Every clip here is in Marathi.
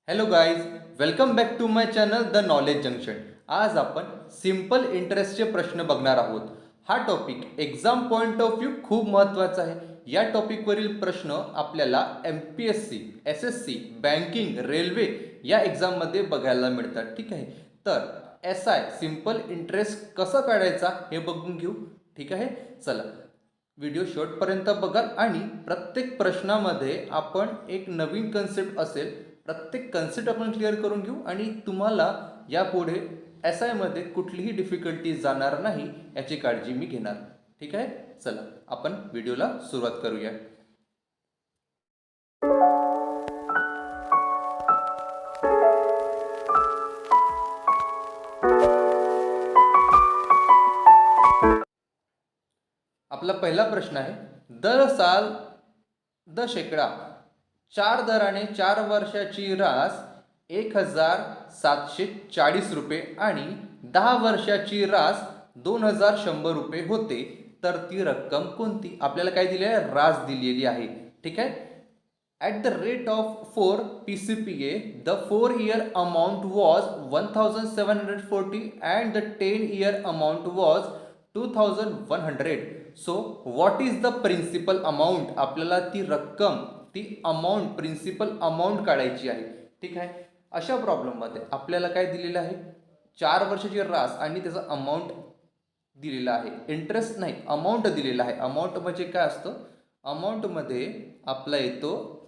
Hello guys, welcome back to my channel the knowledge junction. आज आपण सिंपल इंटरेस्टचे प्रश्न बघणार आहोत. हा topic exam point of view खूप महत्त्वाचा आहे. या टॉपिकवरील प्रश्न आपल्याला MPSC, SSC, बँकिंग, रेल्वे या एक्झाममध्ये बघायला मिळतात. ठीक आहे, तर SI सिंपल इंटरेस्ट कसा काढायचा हे बघून घेऊ. ठीक आहे, चला व्हिडिओ शेवटपर्यंत बघाल आणि प्रत्येक प्रश्नामध्ये आपण एक नवीन कन्सेप्ट असेल, प्रत्येक कन्सेप्ट आपण क्लिअर करून घेऊ आणि तुम्हाला यापुढे SI मध्ये कुठलीही डिफिकल्टी जाणार नाही याची काळजी मी घेणार. ठीक आहे, चला आपण व्हिडिओला सुरुवात करूया. आपला पहिला प्रश्न आहे, दर साल शेकडा 4 दराने 4 वर्षाची रास 1740 रुपये आणि 10 वर्षाची रास 2100 रुपये होते, तर ती रक्कम कोणती? आपल्याला काय दिली आहे? रास दिलेली आहे. ठीक आहे, at the rate of 4 PCPA, the 4-year amount was 1740 and the 10-year amount was 2100. So what is the principal amount? आपल्याला ती रक्कम, ती अमाऊंट, प्रिन्सिपल अमाऊंट काढायची आहे. ठीक आहे, अशा प्रॉब्लेममध्ये आपल्याला काय दिलेलं आहे? 4 वर्षाची रास आणि त्याचा अमाऊंट दिलेला आहे. इंटरेस्ट नाही, अमाऊंट दिलेला आहे. अमाऊंट म्हणजे काय असतं? अमाऊंटमध्ये आपला येतो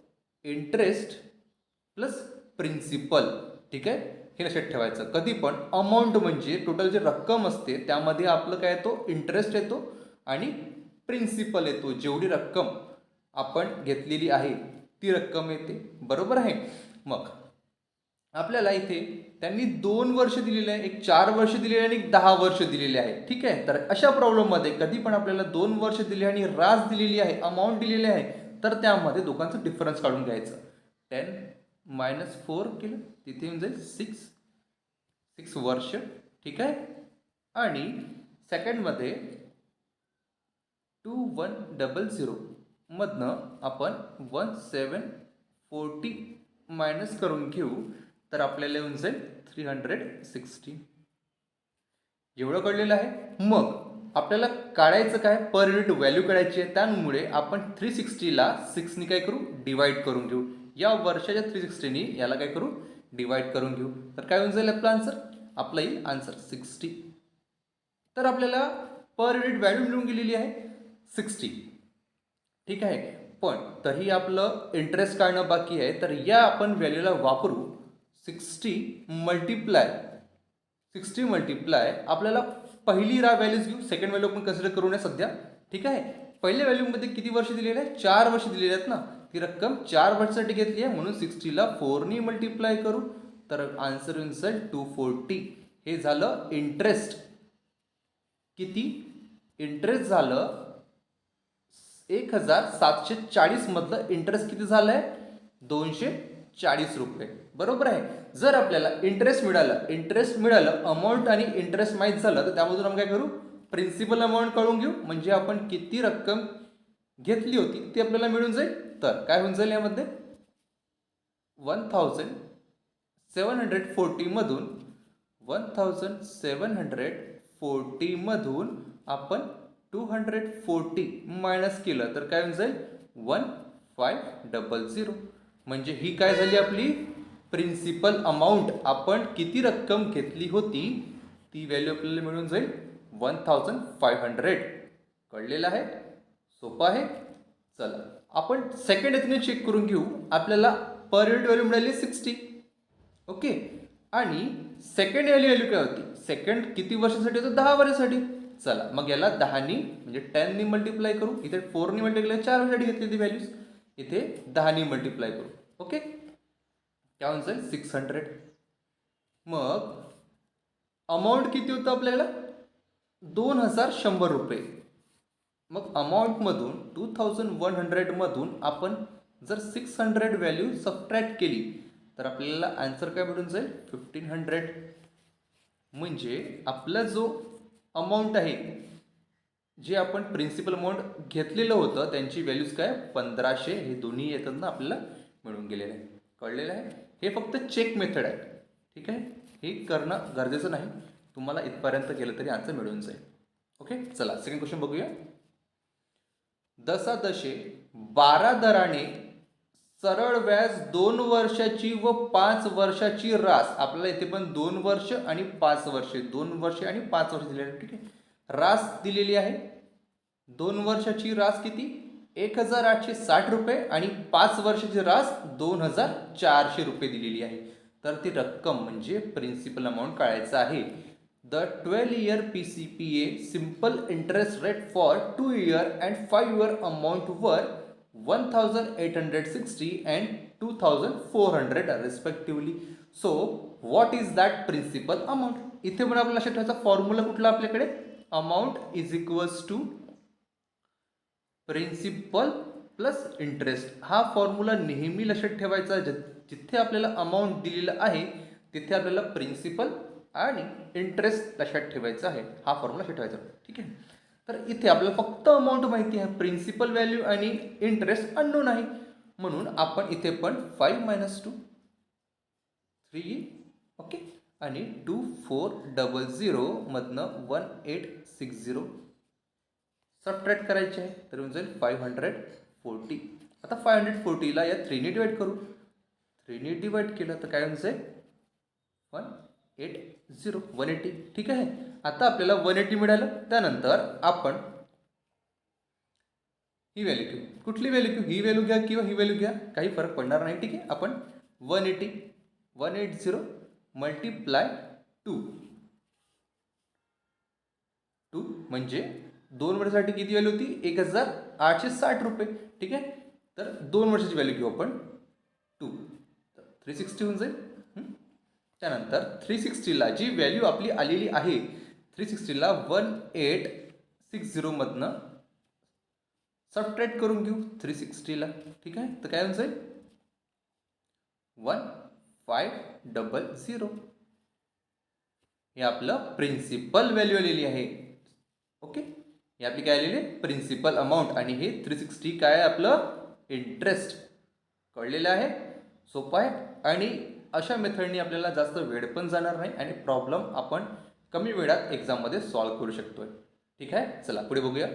इंटरेस्ट प्लस प्रिन्सिपल. ठीक आहे, हे लक्षात ठेवायचं. कधी पण अमाऊंट म्हणजे टोटल जी रक्कम असते त्यामध्ये आपलं काय येतो? इंटरेस्ट येतो आणि प्रिन्सिपल येतो. जेवढी रक्कम आपण घेतलेली आहे ती रक्कम येते. बरोबर आहे. मग आपल्याला इथे त्यांनी 2 वर्ष दिलेले आहे, एक 4 वर्ष दिलेले आहे आणि एक 10 वर्ष दिलेले आहे. ठीक आहे, तर अशा प्रॉब्लेममध्ये कधी पण आपल्याला 2 वर्ष दिली आणि रास दिलेली आहे, अमाऊंट दिलेली आहे, तर त्यामध्ये दोघांचं डिफरन्स काढून घ्यायचं. 10 - 4 केलं तिथे येऊन जाईल 6 वर्ष. ठीक आहे, आणि सेकंडमध्ये 2100 मधनं आपण 1740 मायनस करून घेऊ, तर आपल्याला येऊन जाईल 360. एवढं कळलेलं आहे. मग आपल्याला काढायचं काय? पर युनिट व्हॅल्यू काढायची आहे. त्यामुळे आपण 360ला 6ने काय करू? डिवाइड करून घेऊ. या वर्षाच्या 360ने याला काय करू? डिवाइड करून घेऊ. तर काय होऊन जाईल आपला आन्सर? आपला येईल आन्सर 60. तर आपल्याला पर युनिट व्हॅल्यू मिळून गेलेली आहे 60. ठीक आहे, पण तरी आपलं इंटरेस्ट काढणं बाकी आहे. तर या आपण व्हॅल्यूला वापरू 60 मल्टिप्लाय आपल्याला पहिली व्हॅल्यूज घेऊ, सेकंड व्हॅल्यू आपण कन्सिडर करू नये सध्या. ठीक आहे, पहिल्या व्हॅल्यूमध्ये किती वर्ष दिलेले आहे? 4 वर्ष दिलेले आहेत ना. ती रक्कम 4 वर्षासाठी घेतली आहे म्हणून 60ला 4ने मल्टिप्लाय करू, तर आन्सर येऊन जाईल 240. हे झालं इंटरेस्ट. किती इंटरेस्ट झालं? 1740 मधलं इंटरेस्ट किती झालंय? 240 रुपये. बरोबर आहे. जर आपल्याला इंटरेस्ट मिळालं, अमाऊंट आणि इंटरेस्ट माहीत झालं, तर त्यामधून आपण काय करू? प्रिन्सिपल अमाऊंट काढून घेऊ. म्हणजे आपण किती रक्कम घेतली होती ती आपल्याला मिळून जाईल. तर काय होऊन जाईल यामध्ये? 1740 मधून आपण 240 मायनस केलं तर काय होऊन जाईल? 1500. म्हणजे ही काय झाली आपली प्रिन्सिपल अमाऊंट. आपण किती रक्कम घेतली होती ती व्हॅल्यू आपल्याला मिळून जाईल 1500. कळलेलं आहे? सोपं आहे. चला आपण सेकंड यातून चेक करून घेऊ. आपल्याला पर युनिट व्हॅल्यू मिळाली 60. ओके, आणि सेकंड व्हॅल्यू काय होती? सेकंड किती वर्षासाठी होतं? 10 वर्षासाठी. चला मग याला 10ने म्हणजे 10ने मल्टिप्लाय करू. इथे 4ने मल्टिप्लाय 4 वर्षासाठी घेतली ती व्हॅल्यूज, इथे 10ने मल्टिप्लाय करू. ओके, काय होऊन जाईल? 600. मग अमाऊंट किती होतं आपल्याला? 2100 रुपये. मग अमाऊंटमधून 2100 मधून आपण जर 600 व्हॅल्यू सबट्रॅक्ट केली तर आपल्याला आन्सर काय मिळून जाईल? 1500. म्हणजे आपला जो अमाऊंट आहे, जे आपण प्रिन्सिपल अमाऊंट घेतलेलं होतं त्यांची व्हॅल्यूज काय? 1500. हे दोन्ही येतात ना आपल्याला मिळून गेलेलं आहे. कळलेलं आहे? हे फक्त चेक मेथड आहे. ठीक आहे, हे करणं गरजेचं नाही. तुम्हाला इथपर्यंत केलं तरी आन्सर मिळून जाईल. ओके, चला सेकंड क्वेश्चन बघूया. दशादशे 12 दराने सरळ व्याज 2 वर्षाची व 5 वर्षाची रास, आपल्याला इथे पण 2 वर्ष आणि 5 वर्षे, 2 वर्षे आणि 5 वर्ष दिलेली आहे. ठीक आहे, रास दिलेली आहे. 2 वर्षाची रास किती? 1860 रुपये आणि 5 वर्षाची रास 2400 रुपये दिलेली आहे. तर ती रक्कम म्हणजे प्रिन्सिपल अमाऊंट काढायचं आहे. The 12-year PCPA simple interest rate for 2-year and 5-year amount were 1860 and 2400 respectively. So what is that principal amount? इथे पण आपल्याला लक्षात ठेवायचा फॉर्म्युला कुठला आपल्याकडे? Amount is equals to principal plus interest. हा फॉर्म्युला नेहमी लक्षात ठेवायचा. जिथे आपल्याला अमाऊंट दिलेला आहे तिथे आपल्याला प्रिन्सिपल आणि इंटरेस्ट लक्षात ठेवायचा आहे. हा फॉर्म्युला लक्षात ठेवायचा. ठीक आहे, तर इथे आपल्याला फक्त अमाऊंट माहिती आहे, प्रिन्सिपल व्हॅल्यू आणि इंटरेस्ट अननोन आहे. म्हणून आपण इथे पण 5 - 2 3, ओके, आणि 2400 मधनं 1860 सबट्रॅक्ट करायचे आहे. तर येऊन जाईल 540. आता 540ला या 3ने डिवाइड करू. 3ने डिवाइड केलं तर काय होऊन जाईल 180. ठीक आहे, आता आपल्याला 180 मिळालं. त्यानंतर आपण ही व्हॅल्यू घेऊ. कुठली व्हॅल्यू घेऊ? ही व्हॅल्यू घ्या किंवा ही व्हॅल्यू घ्या, काही फरक पडणार नाही. ठीक आहे, आपण 180 मल्टिप्लाय 2 म्हणजे 2 वर्षासाठी किती व्हॅल्यू होती? 1860 रुपये. ठीक आहे, तर 2 वर्षाची व्हॅल्यू घेऊ आपण 2, तर 360 होऊन जाईल. त्यानंतर 360ला जी व्हॅल्यू आपली आलेली आहे, 360ला 1860 मधनं सबट्रॅक्ट करून घेऊ 360ला. ठीक आहे, तर काय होऊन जाईल 1500. हे आपलं प्रिन्सिपल व्हॅल्यू आलेली आहे. ओके, हे आपली काय आलेली आहे? Principal amount. आणि हे 360 काय आहे? आपलं इंटरेस्ट. कळलेलं आहे, सोपं आहे. आणि अशा मेथडनी आपल्याला जास्त वेळ पण जाणार नाही आणि प्रॉब्लेम आपण कमी वेळात एक्झाममध्ये सॉल्व्ह करू शकतोय. ठीक आहे, चला पुढे बघूया.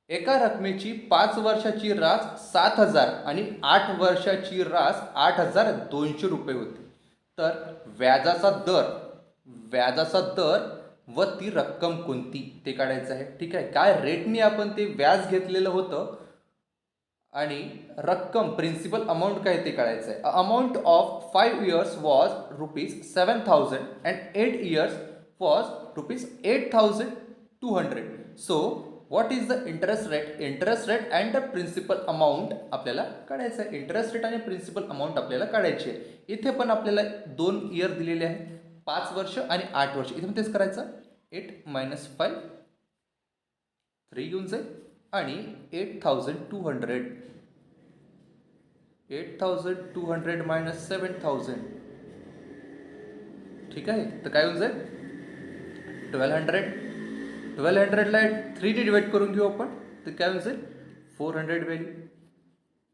एका रकमेची 5 वर्षाची रास 7000 आणि 8 वर्षाची रास 8200 रुपये होती. तर व्याजाचा दर व ती रक्कम कोणती ते काढायचं आहे. ठीक आहे, काय रेटने आपण ते व्याज घेतलेलं होतं आणि रक्कम प्रिन्सिपल अमाऊंट काय ते काढायचं आहे. Amount of 5 years was ₹7000 and 8 years was ₹8200. So what is the interest rate and the principal amount आपल्याला काढायचं आहे. इंटरेस्ट रेट आणि प्रिन्सिपल अमाऊंट आपल्याला काढायची आहे. इथे पण आपल्याला 2 इयर दिलेले आहे, 5 वर्ष आणि 8 वर्ष. इथे पण तेच करायचं. 8 - 5 3 येऊन जाईल आणि 8200 - 7000. ठीक आहे, तर काय होऊन जाईल 1200ला 3ने डिवाइड करून घेऊ आपण. तर काय होऊन जाईल 400 व्हॅल्यू.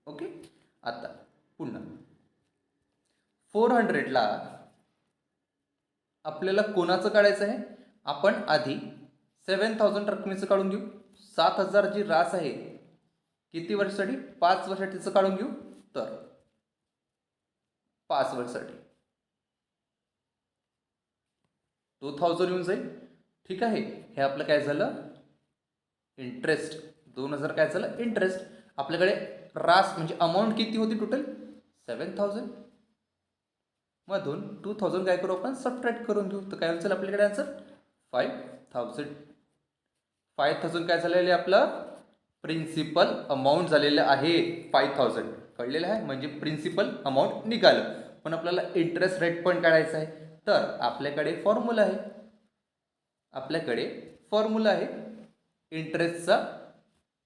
ओके, आता पुन्हा 400ला आपल्याला कोणाचं काढायचं आहे? आपण आधी 7000 रकमेचं काढून घेऊ. 7000 जी रास आहे किती वर्षासाठी? 5 वर्षासाठीचं काढून घेऊ. तर 5 वर्षासाठी 2000 येऊन जाईल. ठीक आहे, हे आपलं काय झालं? इंटरेस्ट. 2000 काय झालं? इंटरेस्ट. आपल्याकडे रास म्हणजे अमाऊंट किती होती टोटल? 7000 मधून 2000 काय करू आपण? सबट्रॅक्ट करून घेऊ. तर काय होईल आपल्याकडे आन्सर 5000. 5000 काय झालेलं आहे? आपलं प्रिन्सिपल अमाऊंट झालेलं आहे 5000. कळलेलं आहे, म्हणजे प्रिन्सिपल अमाऊंट निघालं. पण आपल्याला इंटरेस्ट रेट पण काढायचा आहे. तर आपल्याकडे फॉर्म्युला आहे इंटरेस्टचा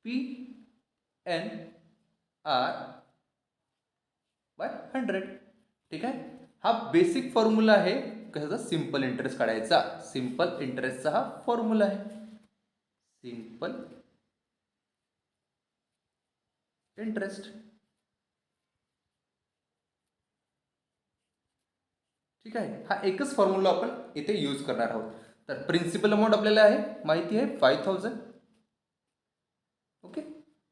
PNR/100. ठीक आहे, हा बेसिक फॉर्म्युला आहे कशाचा? सिंपल इंटरेस्ट काढायचा. सिंपल इंटरेस्टचा हा फॉर्म्युला आहे. Simple interest. ठीक आहे. हा एकच फॉर्म्युला आपण इथे यूज करणार आहोत. तर प्रिन्सिपल अमाऊंट आपल्याला आहे माहिती आहे 5000. ओके.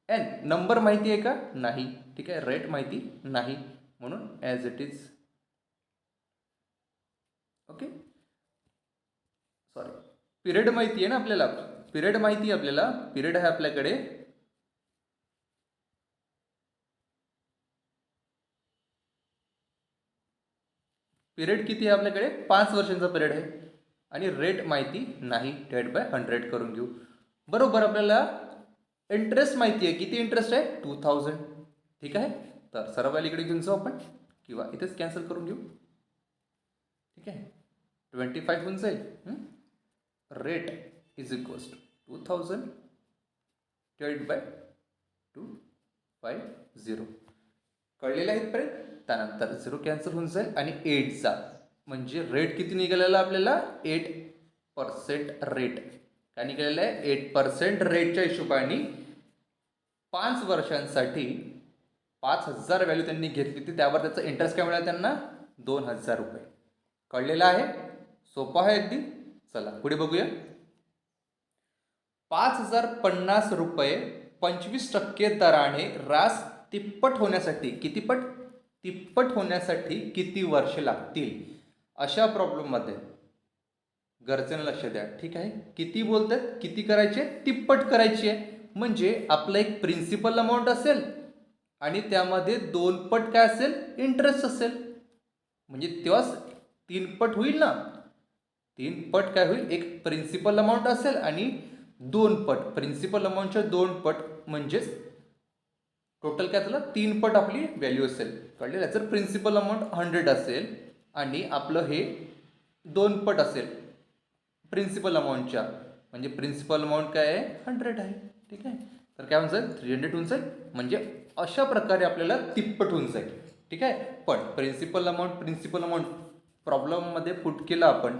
एन नंबर माहिती आहे का? नाही. ठीक आहे. रेट माहिती नाही, म्हणून as it is. Okay. Sorry, period माहिती आहे ना आपल्याला, पिरियड माहिती आहे आपल्याला, पिरियड आहे आपल्याकडे पिरियड किती आहे आपल्याकडे? 5 वर्षांचा पिरियड आहे. आणि रेट माहिती नाही, डिवाइड बाय 100 करून घेऊ. बरोबर. आपल्याला इंटरेस्ट माहिती आहे, किती इंटरेस्ट आहे? 2000. ठीक आहे. तर सर्व इकडे घेऊन जाऊ आपण, किंवा इथेच कॅन्सल करून घेऊ. ठीक आहे. 25 होऊन जाईल. Rate is equals to 2000 divide by 250. कळलेलं आहे इथपर्यंत? त्यानंतर 0 कॅन्सल होऊन जाईल आणि 8चा म्हणजे रेट किती निघालेला आपल्याला? 8% रेट. काय निघालेलं आहे? 8% रेटच्या हिशोबाने 5 वर्षांसाठी 5000 व्हॅल्यू त्यांनी घेतली होती, त्यावर त्याचा इंटरेस्ट काय मिळाला त्यांना? 2000 रुपये. कळलेलं आहे? सोपं आहे अगदी. चला पुढे बघूया. 5050 रुपये 25% दराने रास तिप्पट होण्यासाठी, किती पट? तिप्पट होण्यासाठी किती वर्ष लागतील? अशा प्रॉब्लेममध्ये गरजेनं लक्ष द्या. ठीक आहे. किती बोलतात? किती करायचे? तिप्पट करायची आहे. म्हणजे आपलं एक प्रिन्सिपल अमाऊंट असेल आणि त्यामध्ये 2 पट काय असेल? इंटरेस्ट असेल. म्हणजे तेव्हाच 3 पट होईल ना. 3 पट काय होईल? एक प्रिन्सिपल अमाऊंट असेल आणि 2 पट, प्रिन्सिपल अमाऊंटच्या 2 पट, म्हणजेच टोटल काय झालं? 3 पट आपली व्हॅल्यू असेल. कळलेलं? जर प्रिन्सिपल अमाऊंट 100 असेल आणि आपलं हे 2 पट असेल प्रिन्सिपल अमाऊंटच्या, म्हणजे प्रिन्सिपल अमाऊंट काय आहे? 100 आहे. ठीक आहे. तर काय होऊन जाईल? 300 होऊन जाईल. म्हणजे अशा प्रकारे आपल्याला तिप्पट होऊन जाईल. ठीक आहे. पण प्रिन्सिपल अमाऊंट प्रॉब्लेममध्ये पुट केला आपण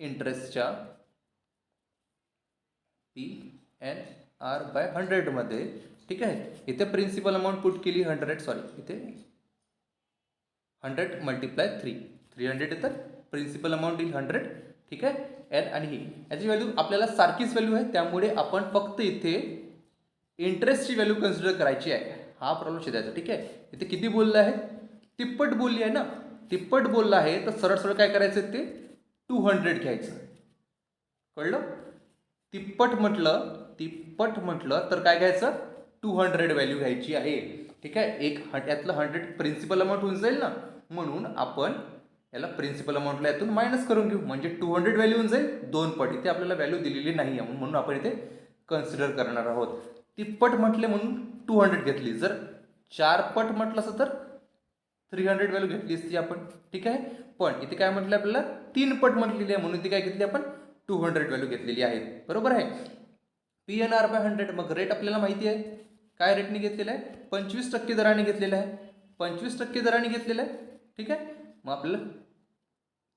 इंटरेस्टच्या PNR/100 मध्ये. ठीक आहे. इथे प्रिन्सिपल अमाऊंट पुट केली 100, सॉरी इथे 100 × 300 येतात. प्रिन्सिपल अमाऊंट येईल 100. ठीक आहे. एन आणि ही याची व्हॅल्यू आपल्याला सारखीच व्हॅल्यू आहे, त्यामुळे आपण फक्त इथे इंटरेस्टची व्हॅल्यू कन्सिडर करायची आहे. हा प्रॉब्लेम शोधायचा. ठीक आहे. इथे किती बोललं आहे? तिप्पट बोलली आहे ना. तिप्पट बोललं आहे तर सरळ सरळ काय करायचं? ते 200 घ्यायचं. कळलं? तिप्पट म्हटलं तर काय घ्यायचं? 200 व्हॅल्यू घ्यायची आहे. ठीक आहे. यातलं 100 प्रिन्सिपल अमाऊंट होऊन जाईल ना, म्हणून आपण याला प्रिन्सिपल अमाऊंटला यातून मायनस करून घेऊ. म्हणजे 200 व्हॅल्यू होऊन जाईल 2 पट. इथे आपल्याला व्हॅल्यू दिलेली नाही आहे, म्हणून आपण इथे कन्सिडर करणार आहोत. तिप्पट म्हटले म्हणून 200 घेतली. जर 4 पट म्हटलं असं तर 300 व्हॅल्यू घेतली असती आपण. ठीक आहे. पण इथे काय म्हटलं आपल्याला? 3 पट म्हटलेली आहे, म्हणून इथे काय घेतली आपण? 200 व्हॅल्यू घेतलेली आहे. बरोबर आहे. PNR/100. मग रेट आपल्याला माहिती आहे. काय रेटने घेतलेला आहे? 25% दराने घेतलेला आहे. 25% दराने घेतलेला आहे. ठीक आहे. मग आपल्याला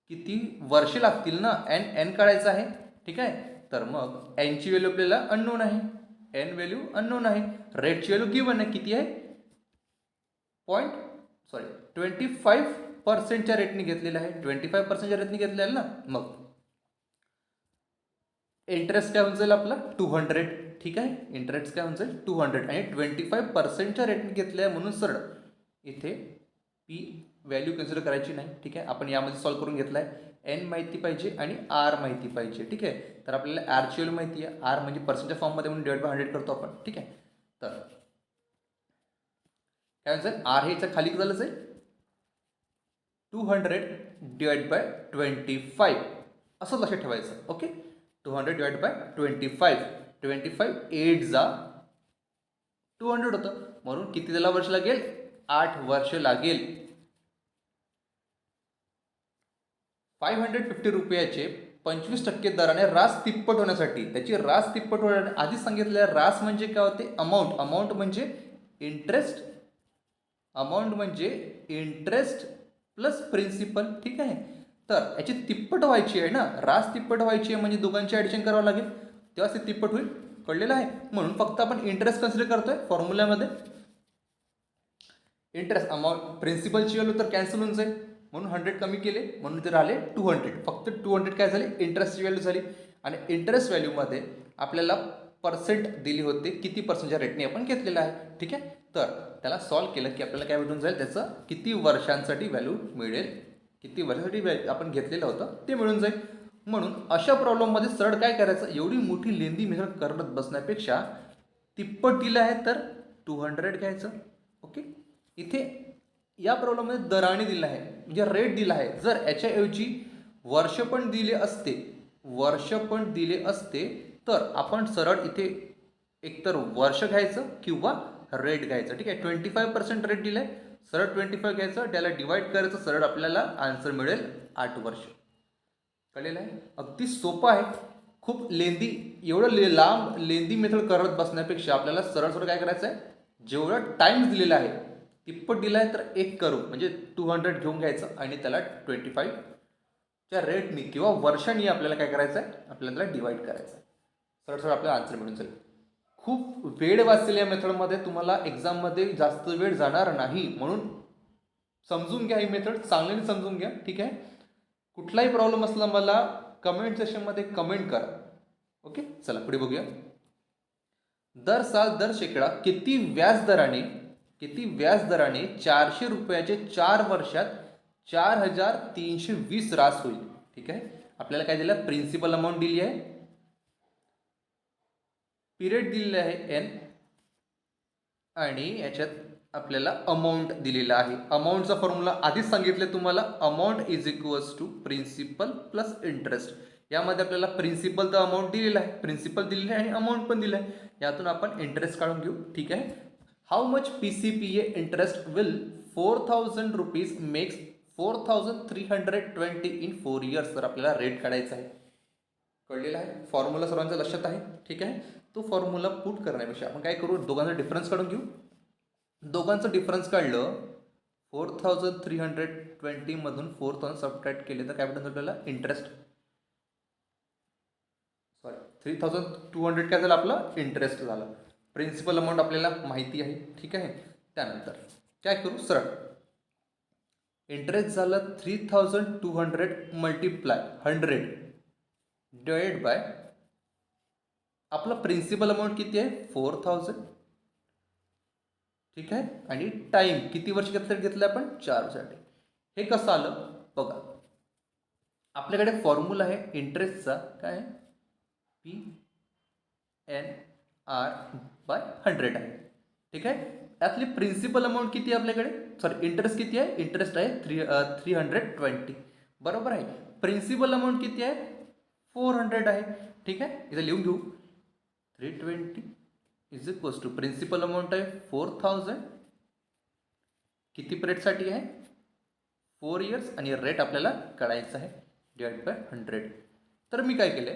किती वर्ष लागतील ना, एन काढायचं आहे. ठीक आहे. तर मग एनची व्हॅल्यू आपल्याला अननोन आहे, एन व्हॅल्यू अननोन आहे. रेटची व्हॅल्यू गिवन आहे, किती आहे? 25% रेटने घेतलेला आहे. 25% रेटने घेतलेला आहे ना. मग इंटरेस्ट काय होऊन जाईल आपला? 200. ठीक आहे. इंटरेस्ट काय होऊन जाईल? 200. आणि 25% रेटने घेतले आहे, म्हणून सरळ इथे पी व्हॅल्यू कन्सिडर करायची नाही. ठीक आहे. आपण यामध्ये सॉल्व्ह करून घेतला आहे. एन माहिती पाहिजे आणि आर माहिती पाहिजे. ठीक आहे. तर आपल्याला आरची व्हॅल्यू माहिती आहे. आर म्हणजे पर्सेंटच्या फॉर्ममध्ये म्हणून डिवाइड बाय 100 करतो आपण. ठीक आहे. तर काय होऊन जाईल? आर हे याच्या खाली झालं जाईल 200 डिवाइड बाय 25 असं लक्षात ठेवायचं. ओके. 200 divide by 25. 8 जा 200 होतं, म्हणून किती त्याला वर्ष लागेल? 8 वर्ष लागेल. 550 रुपयाचे 25% दराने रास तिप्पट होण्यासाठी, त्याची रास तिप्पट होण्यासाठी आधीच सांगितलेलं. रास म्हणजे काय होते? अमाऊंट म्हणजे इंटरेस्ट प्लस प्रिन्सिपल. ठीक आहे. तर याची तिप्पट व्हायची आहे ना, रास तिप्पट व्हायची आहे, म्हणजे दोघांची ॲडिशन करावं लागेल, तेव्हा ते तिप्पट होईल. कळलेलं आहे. म्हणून फक्त आपण इंटरेस्ट कन्सिडर करतोय फॉर्म्युल्यामध्ये. इंटरेस्ट अमाऊंट प्रिन्सिपलची व्हॅल्यू तर कॅन्सल होऊन जाईल, म्हणून 100 कमी केले, म्हणून ते राहिले 200. फक्त 200 काय झाले, इंटरेस्टची व्हॅल्यू झाली. आणि इंटरेस्ट व्हॅल्यूमध्ये आपल्याला पर्सेंट दिली होती, किती पर्सेंटच्या रेटने आपण घेतलेला आहे. ठीक आहे, तर त्याला सॉल्व केलं की आपल्याला काय भेटून जाईल, त्याचं किती वर्षांसाठी व्हॅल्यू मिळेल, किती वर्षासाठी आपण घेतलेलं होतं ते मिळून जाईल. म्हणून अशा प्रॉब्लेममध्ये सरळ काय करायचं, एवढी मोठी लेंदी मेथड करत बसण्यापेक्षा तिप्पट दिलं आहे तर 200 घ्यायचं. ओके, इथे या प्रॉब्लेममध्ये दराने दिला आहे, म्हणजे रेट दिला आहे. जर याच्याऐवजी वर्ष पण दिले असते तर आपण सरळ इथे एकतर वर्ष घ्यायचं किंवा रेट घ्यायचं. ठीक आहे, 25% रेट दिलाय, सरळ 25 घ्यायचं, त्याला डिवाइड करायचं, सरळ आपल्याला आन्सर मिळेल 8 वर्ष. कळलेलं आहे, अगदी सोपं आहे. खूप लेंदी, एवढं लांब लेंदी मेथड करत बसण्यापेक्षा आपल्याला सरळ सरळ काय करायचं आहे, जेवढा टाइम दिलेला आहे तिप्पट दिला आहे तर 1 करू, म्हणजे 200 घेऊन घ्यायचं आणि त्याला 25च्या रेटनी किंवा वर्षांनी आपल्याला काय करायचं आहे, आपल्याला डिवाइड करायचं आहे. सरळ सरळ आपल्याला आन्सर मिळून जाईल. खूप वेळ वाचलेल्या या मेथडमध्ये तुम्हाला एक्झाममध्ये जास्त वेळ जाणार नाही, म्हणून समजून घ्या ही मेथड, चांगल्याने समजून घ्या. ठीक आहे, कुठलाही प्रॉब्लेम असला मला कमेंट सेक्शनमध्ये कमेंट करा. ओके, चला पुढे बघूया. दर शेकडा किती व्याजदराने 400 रुपयाचे 4 वर्षात 4320 रास होईल. ठीक आहे, आपल्याला काय दिलं, प्रिन्सिपल अमाऊंट दिली आहे, पिरियड दिलेला आहे n, आणि याच्यात आपल्याला अमाऊंट दिलेला आहे. अमाऊंटचा फॉर्म्युला आधीच सांगितलं तुम्हाला, amount is equals to principal plus interest. यामध्ये आपल्याला प्रिन्सिपल तर अमाऊंट दिलेला आहे, प्रिन्सिपल दिलेलं आहे आणि अमाऊंट पण दिलं आहे. यातून आपण इंटरेस्ट काढून घेऊ. ठीक आहे, how much PCPA interest will 4000 rupees makes 4320 in 4 years. तर आपल्याला रेट काढायचा आहे. कळलेला आहे, फॉर्म्युला सर्वांच्या लक्षात आहे. ठीक आहे, तो फॉर्म्युला पुट करण्यापेक्षा आपण काय करू, दोघांचा डिफरन्स काढून घेऊ. दोघांचं डिफरन्स काढलं, 4320 मधून 4000 सबट्रॅक्ट केले तर काय भेटून आपल्याला इंटरेस्ट, 3200 काय झालं, आपलं इंटरेस्ट झालं. प्रिन्सिपल अमाऊंट आपल्याला माहिती आहे. ठीक आहे, त्यानंतर काय करू, सरळ इंटरेस्ट झालं 3200 मल्टिप्लाय 100 डिवाइड बाय आपलं प्रिन्सिपल अमाऊंट किती आहे, 4000. ठीक आहे, आणि टाइम किती वर्ष घेतलं आपण, 4 वर्षासाठी. हे कसं आलं बघा, आपल्याकडे फॉर्म्युला आहे इंटरेस्टचा, काय PNR/100 आहे. ठीक आहे, यातली प्रिन्सिपल अमाऊंट किती आहे आपल्याकडे, सॉरी इंटरेस्ट किती आहे, इंटरेस्ट आहे 320. बरोबर आहे, प्रिन्सिपल अमाऊंट किती आहे, 400 आहे. ठीक आहे, इथं लिहून घेऊ, 320 is equals to principal amount आहे 4000, किती पिरियडसाठी आहे, 4 इयर्स, आणि रेट आपल्याला काढायचा आहे डिवाइड बाय 100. तर मी काय केलं,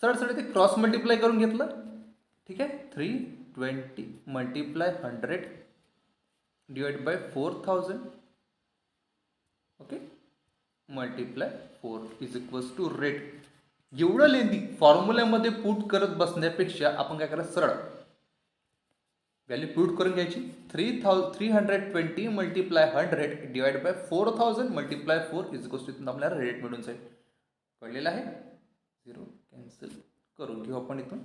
सरळ सरळ ते क्रॉस मल्टिप्लाय करून घेतलं. ठीक आहे, 320 multiply 100 divide by 4000, okay, multiply 4 is equals to rate. एवढं लेंदी फॉर्म्युल्यामध्ये पुट करत बसण्यापेक्षा आपण काय करायचं, सरळ व्हॅल्यू पुट करून घ्यायची. 320 multiply 100 divide by 4000 multiply 4 is equals to आपल्याला रेट मिळून जाईल. कळलेलं आहे, 0 कॅन्सल करून घेऊ आपण इथून.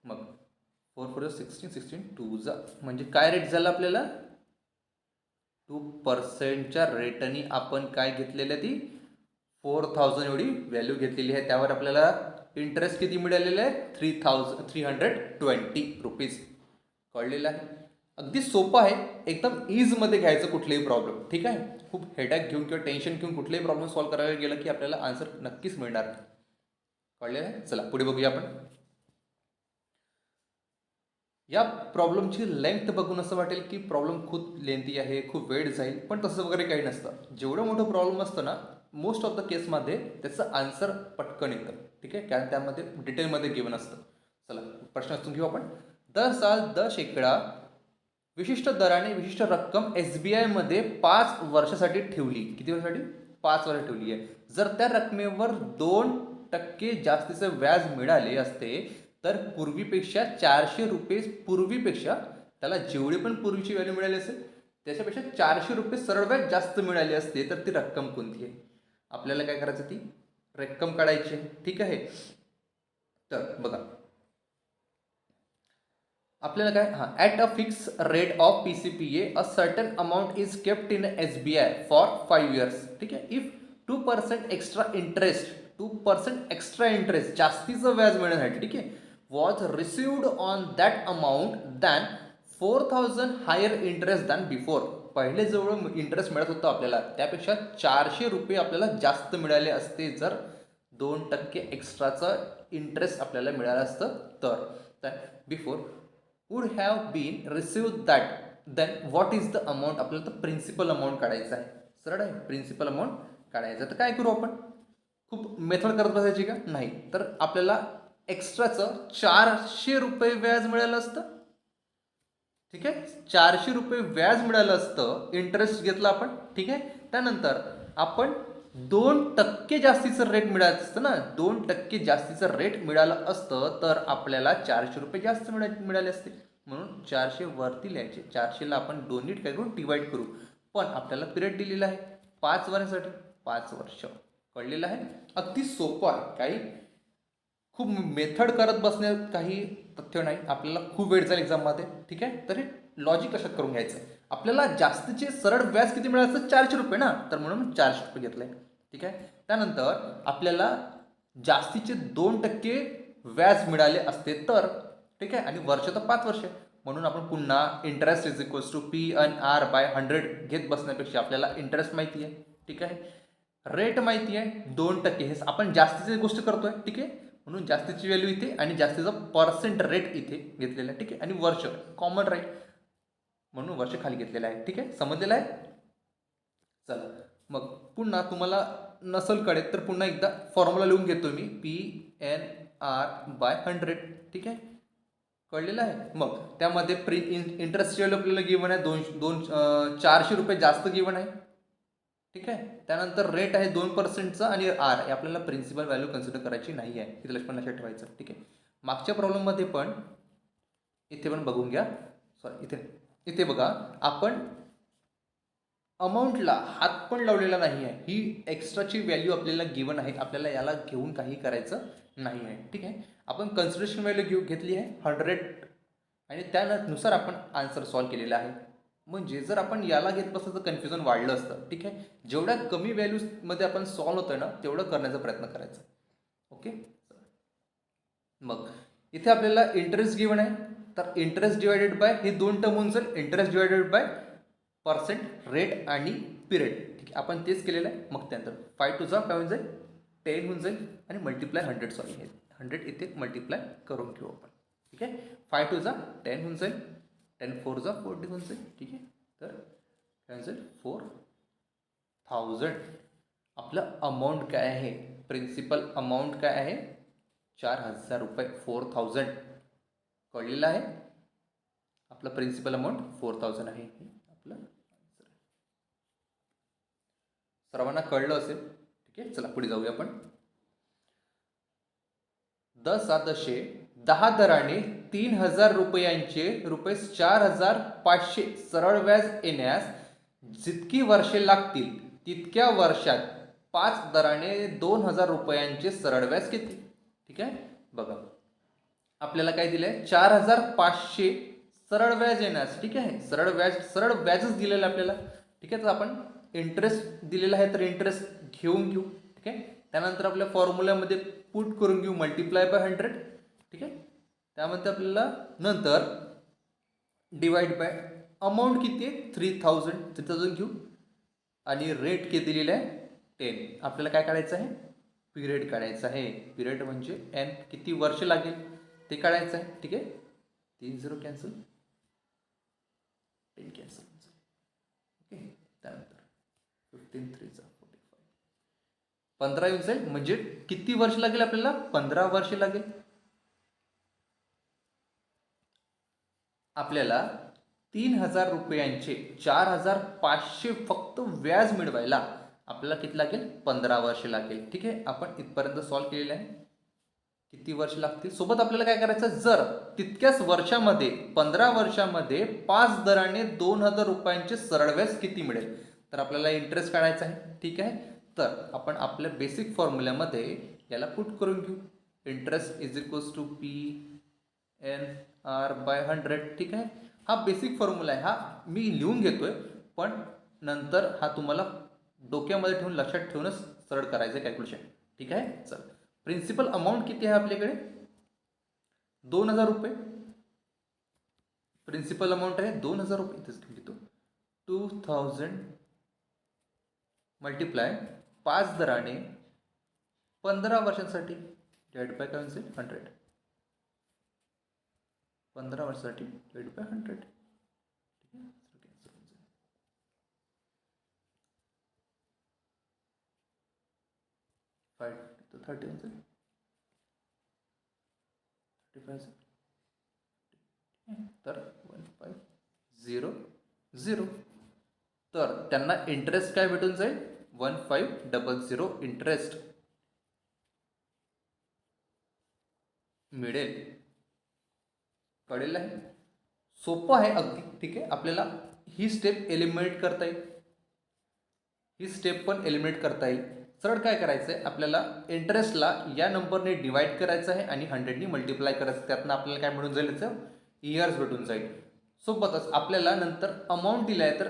मग 4 4 16 16 2 जा, म्हणजे काय रेट झाला आपल्याला, 2%च्या रेटनी आपण काय घेतलेलं, ती 4000 एवढी व्हॅल्यू घेतलेली आहे. त्यावर आपल्याला इंटरेस्ट किती मिळालेलं आहे, 320 रुपीज. कळलेलं आहे, अगदी सोपं आहे, एकदम ईजमध्ये घ्यायचं कुठलेही प्रॉब्लेम. ठीक आहे, खूप हेडॅक घेऊन किंवा टेन्शन घेऊन कुठलेही प्रॉब्लेम सॉल्व्ह करायला गेलं की आपल्याला आन्सर नक्कीच मिळणार. कळलेलं आहे, चला पुढे बघूया आपण. या प्रॉब्लेमची लेंथ बघून असं वाटेल की प्रॉब्लेम खूप लेंथी आहे, खूप वेळ जाईल, पण तसं वगैरे काही नसतं. जेवढं मोठं प्रॉब्लेम असतं ना, मोस्ट ऑफ द केसमध्ये त्याचं आन्सर पटकन येतं. ठीक आहे, कारण त्यामध्ये डिटेलमध्ये गिवन असतं. चला प्रश्न वाचून घेऊ आपण. दर शेकडा विशिष्ट दराने विशिष्ट रक्कम SBI मध्ये 5 वर्षासाठी ठेवली. किती वर्षासाठी, 5 वर्ष ठेवली आहे. जर त्या रकमेवर 2% जास्तीचे व्याज मिळाले असते तर पूर्वीपेक्षा 400 रुपये पूर्वीपेक्षा त्याला जेवढी पण पूर्वीची व्हॅल्यू मिळाली असेल त्याच्यापेक्षा 400 रुपये सरळ व्याज जास्त मिळाले असते तर ती रक्कम कोणती आहे? आपल्याला काय करायचं, ती रक्कम काढायची आहे. ठीक आहे. तर बघा आपल्याला काय, at a fix rate of PCPA a certain amount is kept in SBI for 5 years. ठीक आहे. If 2% extra interest, 2% extra interest जास्तीचं व्याज मिळण्यासाठी, ठीक आहे, was received on that amount than 4000 higher interest than before. पहिले जेवढं इंटरेस्ट मिळत होतं आपल्याला त्यापेक्षा 400 रुपये आपल्याला जास्त मिळाले असते जर 2% एक्स्ट्राचं इंटरेस्ट आपल्याला मिळालं असतं तर before would have been receive that, then what is the amount. आपल्याला तर प्रिन्सिपल अमाऊंट काढायचं आहे. सरळ आहे, प्रिन्सिपल अमाऊंट काढायचं. तर काय करू आपण, खूप मेथड करत बसायची का नाही, तर आपल्याला एक्स्ट्राचं 400 रुपये व्याज मिळालं असतं. ठीक आहे, 400 रुपये व्याज मिळालं असतं, इंटरेस्ट घेतला आपण. ठीक आहे, त्यानंतर आपण 2% जास्तीचं रेट मिळालं असतं ना, 2% जास्तीचं रेट मिळालं असतं तर आपल्याला 400 रुपये जास्त मिळाले असते. म्हणून 400 वरती लिहायचे, 400ला आपण दोन्ही काय करून डिवाइड करू. पण आपल्याला पिरियड दिलेला आहे 5 वर्षासाठी, 5 वर्ष. कळलेलं आहे, अगदी सोपं आहे. काही खूप मेथड करत बसण्यात काही तथ्य नाही, आपल्याला खूप वेळ जाईल एक्झाममध्ये. ठीक आहे, तर हे लॉजिक कशात करून घ्यायचं. आपल्याला जास्तीचे सरळ व्याज किती मिळालं, 400 रुपये ना, तर म्हणून 400 रुपये घेतले. ठीक आहे, त्यानंतर आपल्याला जास्तीचे 2% व्याज मिळाले असते तर, ठीक आहे, आणि वर्ष तर 5 वर्ष, म्हणून आपण पुन्हा interest is equals to P/R/100 घेत बसण्यापेक्षा आपल्याला इंटरेस्ट माहिती आहे. ठीक आहे, रेट माहिती आहे 2%, हे आपण जास्तीची गोष्ट करतोय. ठीक आहे, म्हणून जास्तीची व्हॅल्यू इथे आणि जास्तीचा पर्सेंट रेट इथे घेतलेला आहे. ठीक आहे, आणि वर्ष कॉमन राहील म्हणून वर्ष खाली घेतलेलं आहे. ठीक आहे, समजलेलं आहे. चला मग पुन्हा तुम्हाला नसल कळेल तर पुन्हा एकदा फॉर्म्युला लिहून घेतो मी, P/R/100. ठीक आहे, कळलेलं आहे. मग त्यामध्ये इंटरेस्ट आपल्याला गिवन आहे 400 रुपये जास्त गिवन आहे. ठीक आहे, त्यानंतर रेट आहे 2%चा आणि आर हे आपल्याला प्रिन्सिपल व्हॅल्यू कन्सिडर करायची नाही आहे, इथे लक्षात ठेवायचं. ठीक आहे, मागच्या प्रॉब्लेममध्ये पण इथे पण बघून घ्या, सॉरी इथे बघा, आपण अमाऊंटला हात पण लावलेला नाही आहे. ही एक्स्ट्राची व्हॅल्यू आपल्याला गिवन आहे, आपल्याला याला घेऊन काही करायचं नाही आहे. ठीक आहे, आपण कन्सिडरेशन व्हॅल्यू घेतली आहे 100 आणि त्यानुसार आपण आन्सर सॉल्व केलेला आहे. म्हणजे जर आपण याला घेत बसलं तर कन्फ्युजन वाढलं असतं. ठीक आहे, जेवढ्या कमी व्हॅल्यूजमध्ये आपण सॉल्व होतोय ना तेवढं करण्याचा प्रयत्न करायचा. ओके, मग इथे आपल्याला इंटरेस्ट गिवन आहे, तर इंटरेस्ट डिवायडेड बाय हे 2 टर्म होऊन जाईल, interest divided by percent rate आणि पिरियड. ठीक आहे, आपण तेच केलेलं आहे. मग त्यानंतर 5 टू काय होऊन जाईल 10 होऊन जाईल आणि मल्टिप्लाय 100, सॉरी 100 इथे मल्टिप्लाय करून घेऊ आपण. ठीक आहे, 5 टू 10 होऊन जाईल, 10 4 40 होऊन जाईल. ठीक आहे, तर काय होऊन जाईल 4000. आपलं अमाऊंट काय आहे, प्रिन्सिपल अमाऊंट काय आहे 4000 रुपये, 4000. कळलेलं आहे, आपलं प्रिन्सिपल अमाऊंट 4000 आहे. आपलं सर्वांना कळलं असेल. ठीक आहे, चला पुढे जाऊया आपण. 10 दराने 3000 रुपयांचे ₹4500 सरळ व्याज येण्यास जितकी वर्षे लागतील तितक्या वर्षात 5 दराने 2000 रुपयांचे सरळ व्याज किती. ठीक आहे, बघा आपल्याला काय दिलंय 4500 सरळ व्याज येण्यास. ठीक आहे, सरळ व्याजच दिलेलं आपल्याला. ठीक आहे, तर आपण इंटरेस्ट दिलेला आहे तर इंटरेस्ट घेऊन घेऊ. ठीक आहे, त्यानंतर आपल्या फॉर्म्युल्यामध्ये पुट करून घेऊ मल्टिप्लाय बाय 100. ठीक आहे, त्यामध्ये आपल्याला नंतर डिवाइड बाय अमाऊंट किती आहे 3000 घेऊ आणि रेट किती दिलेला आहे 10. आपल्याला काय काढायचं आहे, पिरियड काढायचं आहे. पिरियड म्हणजे एन किती वर्ष लागेल ते काढायचं आहे. ठीक आहे, 3 0 कॅन्सल, 10 कॅन्सल. ओके, त्यानंतर 15 3 45, 15 येऊन जाईल. म्हणजे किती वर्ष लागेल आपल्याला, 15 वर्ष लागेल. आपल्याला 3000 रुपयांचे 4500 फक्त व्याज मिळवायला आपल्याला किती लागेल, 15 वर्ष लागेल. ठीक आहे, आपण इथपर्यंत सॉल्व केलेलं आहे. किती वर्ष लागतील. सोबत आपल्याला काय करायचं, जर तितक्याच वर्षामध्ये 15 वर्षामध्ये 5 दराने 2,000 रुपयांचे सरळ व्याज किती मिळेल, तर आपल्याला इंटरेस्ट काढायचा आहे. ठीक आहे, तर आपण आपल्या बेसिक फॉर्म्युल्यामध्ये याला पुट करून घेऊ. Interest is equals to PNR/100. ठीक आहे, हा बेसिक फॉर्म्युला आहे. हा मी लिहून घेतोय, पण नंतर हा तुम्हाला डोक्यामध्ये ठेवून लक्षात ठेवूनच सरळ करायचं कॅल्क्युलेशन. ठीक आहे, चल. प्रिन्सिपल अमाऊंट किती आहे आपल्याकडे, 2,000 रुपये. प्रिन्सिपल अमाऊंट आहे 2,000 रुपये. इथेच घेतो 2,000 मल्टिप्लाय 5 दराने 15 वर्षांसाठी डिवाइड बाय काय होईल 100. 15 वर्षासाठी डिवाइड बाय 100. तो 30 होईल 35. तर 1500. तर त्यांना इंटरेस्ट काय भेटून जाईल, 1500 इंटरेस्ट मिळेल. कळेल आहे, सोपं आहे अगदी. ठीक आहे, आपल्याला ही स्टेप एलिमिनेट करता येईल, ही स्टेप पण एलिमिनेट करता येईल. सरळ काय करायचं आहे, आपल्याला इंटरेस्टला या नंबरने डिवाइड करायचं आहे आणि 100नी मल्टिप्लाय करायचं. त्यातनं आपल्याला काय मिळून जाईल, याचं इयर्स भेटून जाईल. सोबतच आपल्याला नंतर अमाऊंट दिला आहे, तर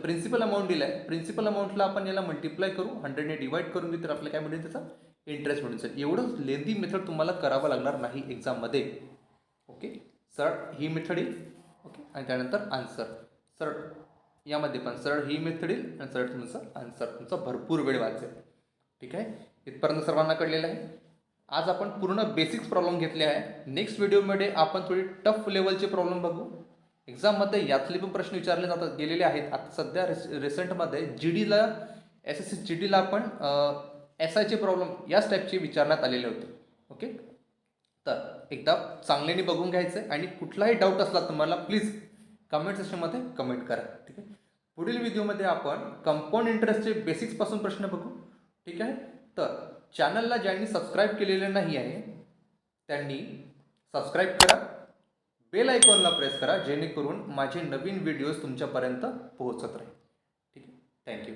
प्रिन्सिपल अमाऊंट दिला आहे. प्रिन्सिपल अमाऊंटला आपण याला मल्टिप्लाय करू, 100ने डिवाइड करून घेऊ, तर आपल्याला काय मिळेल, त्याचा इंटरेस्ट मिळून जाईल. एवढंच लेंदी मेथड तुम्हाला करावं लागणार नाही एक्झाममध्ये. ओके, सरळ ही मेथड येईल. ओके, आणि त्यानंतर आन्सर सरळ यामध्ये पण सरळ ही मेथड येईल आणि सरळ तुमचं आन्सर. तुमचा भरपूर वेळ वाचेल. ठीक आहे, इथपर्यंत सर्वांना कळलेलं आहे. आज आपण पूर्ण बेसिक्स प्रॉब्लेम घेतले आहे. नेक्स्ट व्हिडिओमध्ये आपण थोडी टफ लेवलचे प्रॉब्लेम बघू. एक्झाममध्ये यातले पण प्रश्न विचारले जातात गेलेले आहेत. आता सध्या रिसेंटमध्ये GDला SSC GDला आपण SIचे प्रॉब्लेम याच टाईपचे विचारण्यात आलेले होते. ओके, तर एकदा चांगल्याने बघून घ्यायचं आहे आणि कुठलाही डाऊट असला तर मला प्लीज कमेंट सेक्शनमध्ये कमेंट करा. ठीक आहे, पुढील व्हिडिओमध्ये आपण कंपाऊंड इंटरेस्टचे बेसिक्सपासून प्रश्न बघू. ठीक आहे, तर चॅनलला ज्यांनी सबस्क्राईब केलेले नाही आहे त्यांनी सबस्क्राईब करा, बेल आयकॉनला प्रेस करा, जेणेकरून माझे नवीन व्हिडिओज तुमच्यापर्यंत पोहोचत राहील. ठीक आहे, थँक्यू.